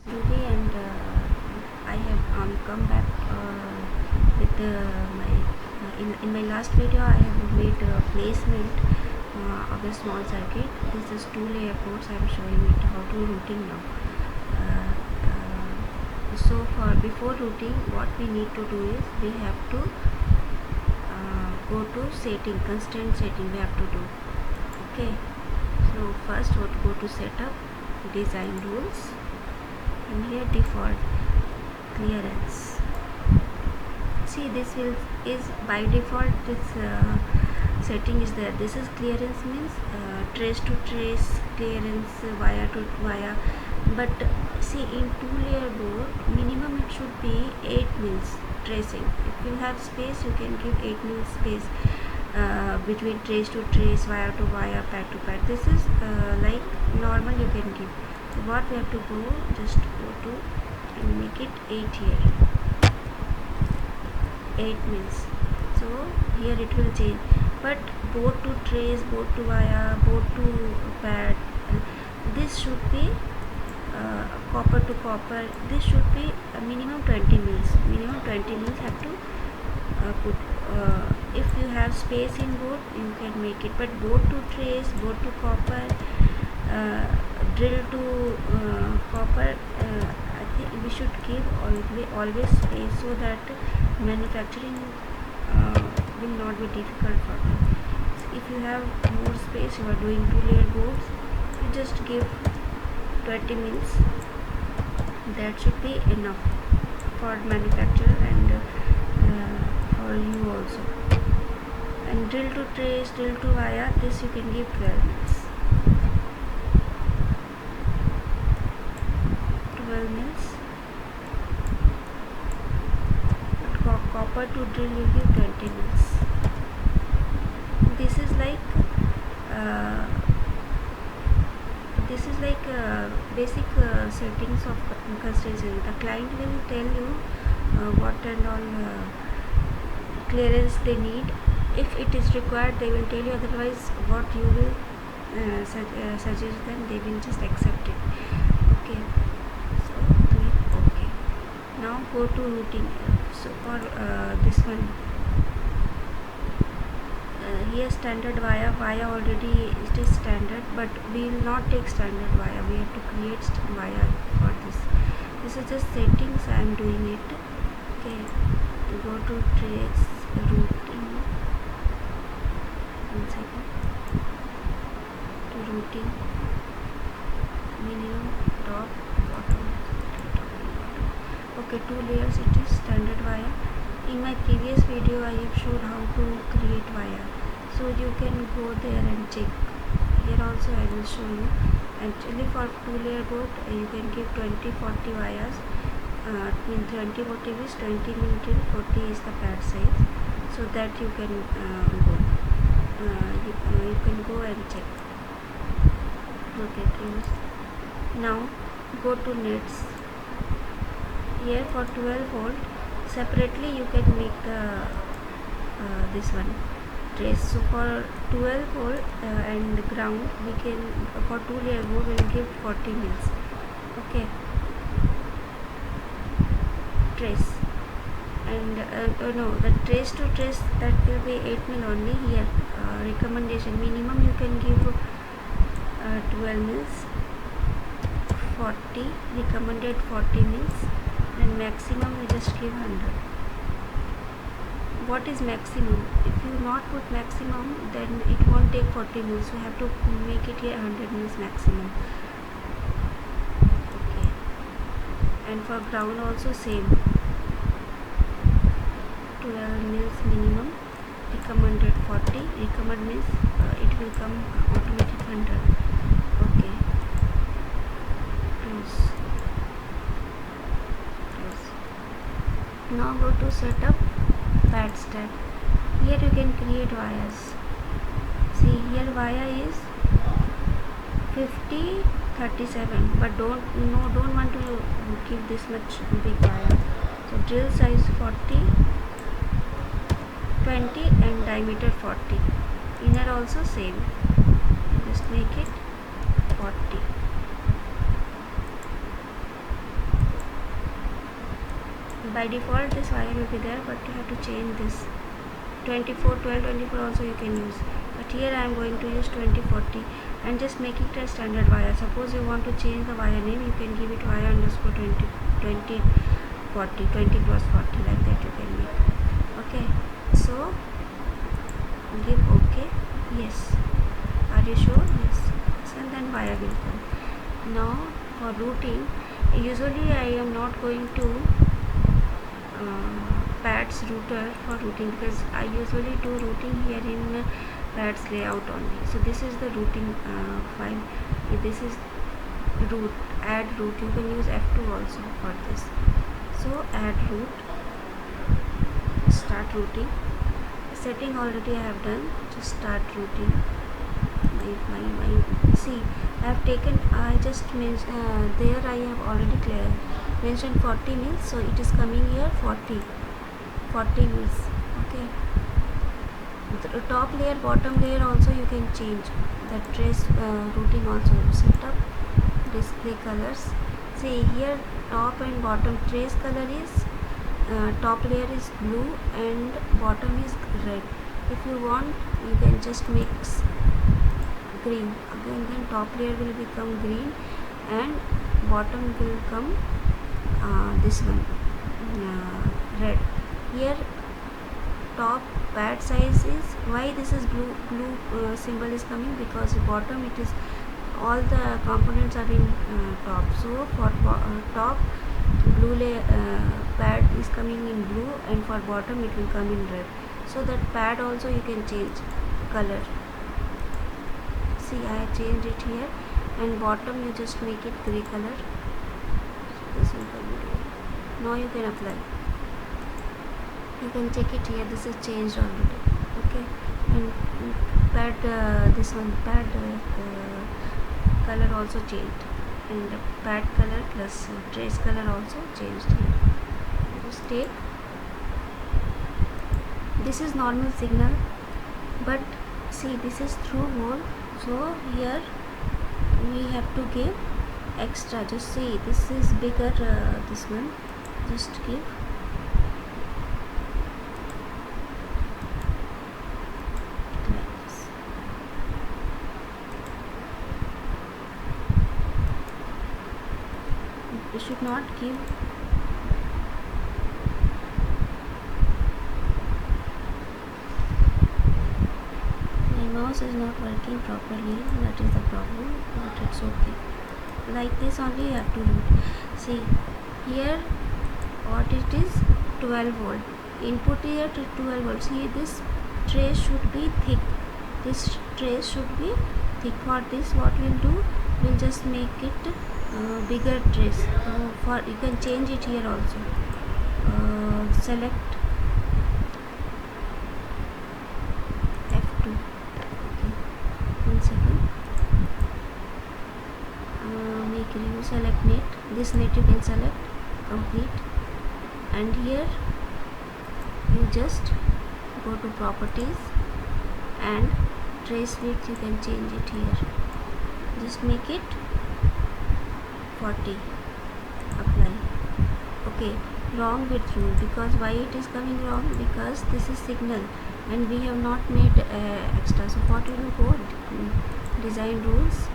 Ruby, and I have come back with my in my last video. I have made a placement of a small circuit. This is 2-layer codes. I am showing it how to routing now. So for before routing, what we need to do is we have to go to setting, constraint setting. We have to do. Okay. So first, what go to setup, design rules, and here default clearance. See, this is by default. This setting is there. This is clearance, means trace to trace clearance, wire to wire. But see, in 2-layer board, minimum it should be 8 mils tracing. If you have space, you can give 8 mils space between trace to trace, wire to wire, pad to pad. This is like normal you can give. So what we have to go, just go to and make it 8 here, 8 mils. So here it will change, but board to trace, board to wire, board to pad, this should be copper to copper. This should be a minimum 20 mils. Minimum 20 mils have to put. If you have space in board, you can make it, but board to trace, board to copper, drill to copper, I think we should give always space, so that manufacturing will not be difficult for them. So if you have more space, you are doing 2-layer boards, you just give 20 mils. That should be enough for manufacturer and for you also. And drill to trace, drill to wire, this you can give 12 mils. 12 mils. Copper to drill you give 20 mils. This is like basic settings of constraints. The client will tell you what and all clearance they need. If it is required, they will tell you. Otherwise, what you will suggest them, they will just accept it. Okay. So click OK. Now go to routing. So for this one, here standard wire already it is standard, but we will not take standard wire. We have to create wire for this. This is just settings. I am doing it. Okay, go to trace routing. 1 second. To routing, minimum, top, bottom. Okay, 2 layers. It is standard wire. In my previous video, I have showed how to create wire. So you can go there and check. Here also I will show you. Actually for 2-layer board, you can give 20-40 wires. 20-40 means 20 till 40 is the pad size. So that you can go. You can go and check. Okay, please. Now go to nets. Here for 12 volt, separately you can make the this one trace. So for 12 volt and ground, we can for 2-layer board we will give 40 mils. Okay, trace, and no, the trace to trace, that will be 8 mil only. Here recommendation, minimum you can give 12 mils, 40 recommended 40 mils, and maximum we just give 100. What is maximum? If you not put maximum, then it won't take 40 mils. We have to make it here 100 mils maximum. Okay, and for ground also same, 12 mils minimum, recommended 40. Recommend means it will come automatic 100. Okay, close. Now go to setup, pad stack. Here you can create wires. See, here wire is 50, 37, but don't want to give this much big wire. So drill size 40, 20, and diameter 40. Inner also same. Just make it 40. By default this wire will be there, but you have to change this 24, 12, 24 also you can use, but here I am going to use 2040 and just make it a standard wire. Suppose you want to change the wire name, you can give it wire underscore 20 20 40 20 cross 40, like that you can make. Okay, so give OK. Yes, are you sure? Yes. And then wire will come. Now for routing, usually I am not going to pads router for routing, because I usually do routing here in pads layout only. So this is the routing file. This is root, add root. You can use F2 also for this. So add root, start routing. Setting already I have done. Just start routing. See, I have taken, I just mentioned there I have already mentioned 40 means, so it is coming here 40 means. Okay, the top layer, bottom layer also you can change. The trace routing also set up. Display colors. See here, top and bottom trace color is top layer is blue and bottom is red. If you want, you can just mix green again, then top layer will become green and bottom will come this one red. Here top pad size is, why this is blue symbol is coming, because bottom it is all the components are in top. So for top blue layer pad is coming in blue, and for bottom it will come in red. So that pad also you can change color. See, I have changed it here, and bottom you just make it grey color. So this will come in. Now you can apply. You can check it here. This is changed already. Okay, and pad this one pad color also changed, and the pad color plus trace color also changed here. Just take. This is normal signal, but see, this is through hole. So here we have to give extra. Just see, this is bigger, this one. Just give like this. You should not give is not working properly, that is the problem, but it's okay. Like this only you have to do it. See here what it is, 12 volt input here to 12 volts. See, this trace should be thick. This trace should be thick. For this what we'll do, we'll just make it bigger trace. For you can change it here also. Select F2. Make remove select net. This net you can select complete, and here you just go to properties and trace width you can change it here. Just make it 40. Apply. Okay, wrong width rule, because why it is coming wrong, because this is signal and we have not made extra. So what you will go, design rules,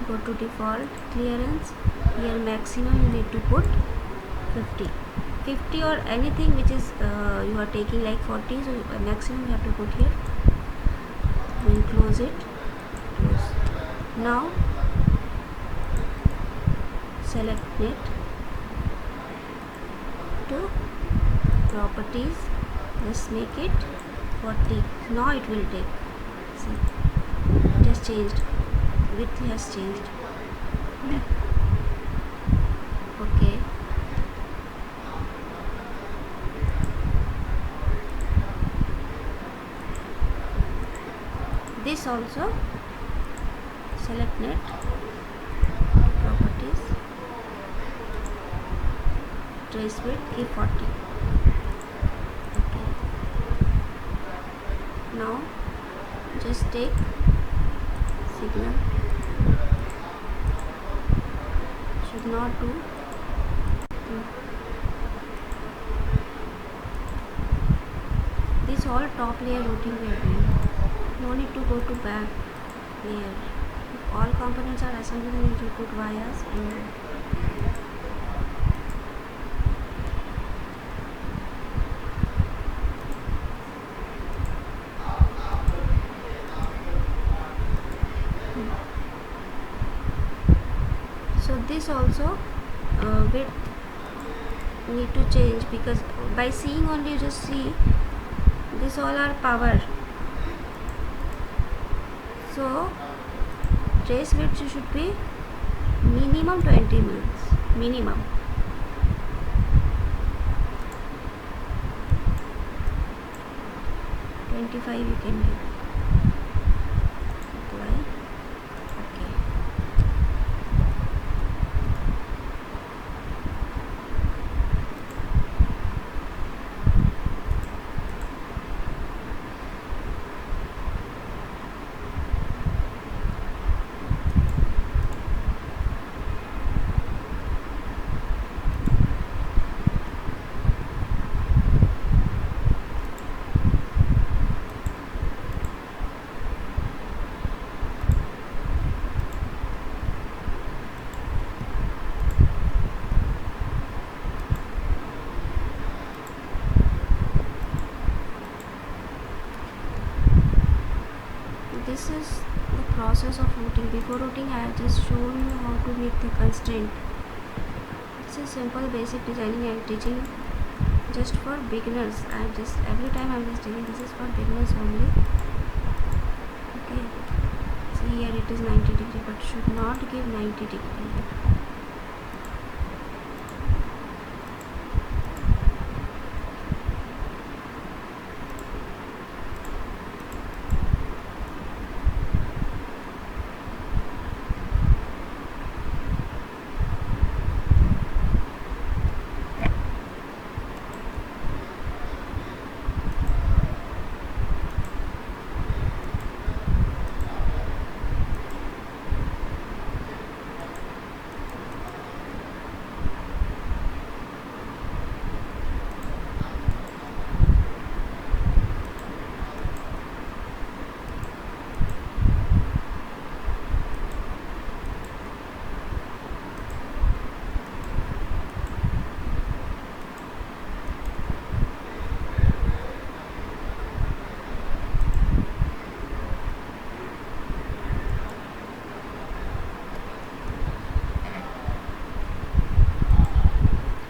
go to default clearance. Here maximum you need to put 50 or anything which is you are taking like 40, so maximum you have to put here. Then close it. Close. Now select net, to properties, just make it 40. Now it will take. See, it has changed. Width has changed. Okay. This also select net, properties, trace width, keep 40. Okay. Now just take signal. Should not do is all top layer routing we are doing. No need to go to back layer. If all components are assembled, then you should put vias and so this also width need to change, because by seeing only you just see this all are power. So trace width should be minimum 20 mils, minimum. $25 you can give. Apply. Okay. This is the process of routing. Before routing I have just shown you how to make the constraint. This is simple basic designing I am teaching just for beginners. I am just every time I am just teaching this is for beginners only. Okay, see here it is 90 degree, but should not give 90 degree.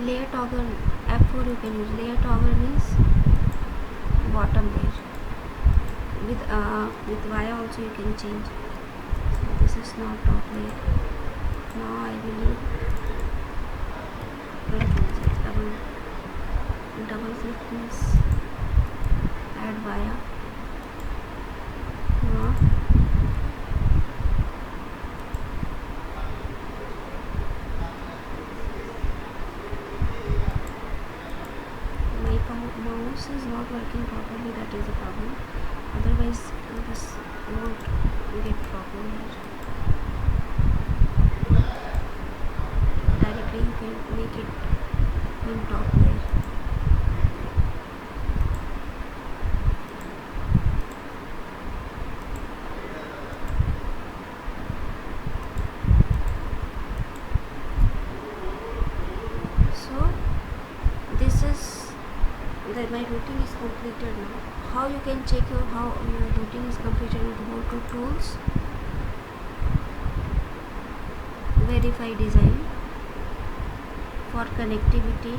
Layer toggle F4 you can use. Layer toggle means bottom layer. With via also you can change. So this is not top layer. Now I will need double click means add via. Now mouse is not working properly, that is a problem. Otherwise this won't get properly here. Directly you can make it in top layer. So this is that my routing is completed now. How you can check how your routing is completed? You go to tools, verify design, for connectivity,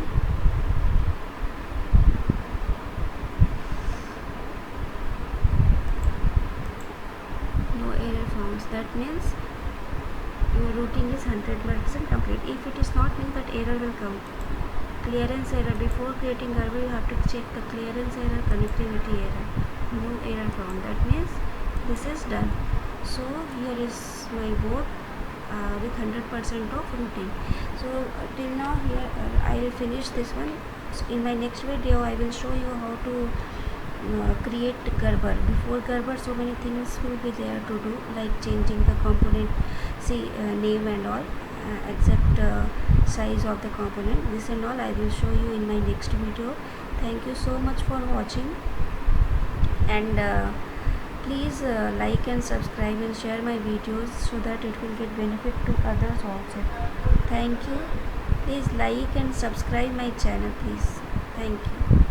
no error found. That means your routing is 100% complete. If it is not, means that error will come. Clearance error. Before creating Gerber you have to check the clearance error, connectivity error. No error found. That means this is done. So here is my board with 100% of routing. So till now here I will finish this one. In my next video I will show you how to create Gerber. Before Gerber so many things will be there to do, like changing the component name and all, exact size of the component. This and all I will show you in my next video. Thank you so much for watching. and please like and subscribe and share my videos so that it will get benefit to others also. Thank you. Please like and subscribe my channel, please. Thank you.